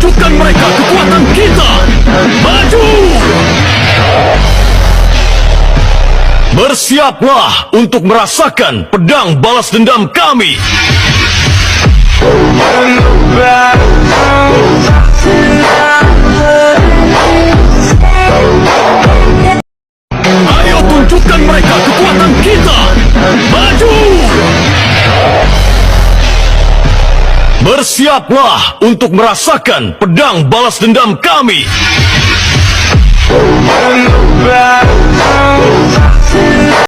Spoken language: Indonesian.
tunjukkan mereka kekuatan kita. Maju! Bersiaplah untuk merasakan pedang balas dendam kami. Ayo tunjukkan mereka kekuatan kita. Maju! Bersiaplah untuk merasakan pedang balas dendam kami.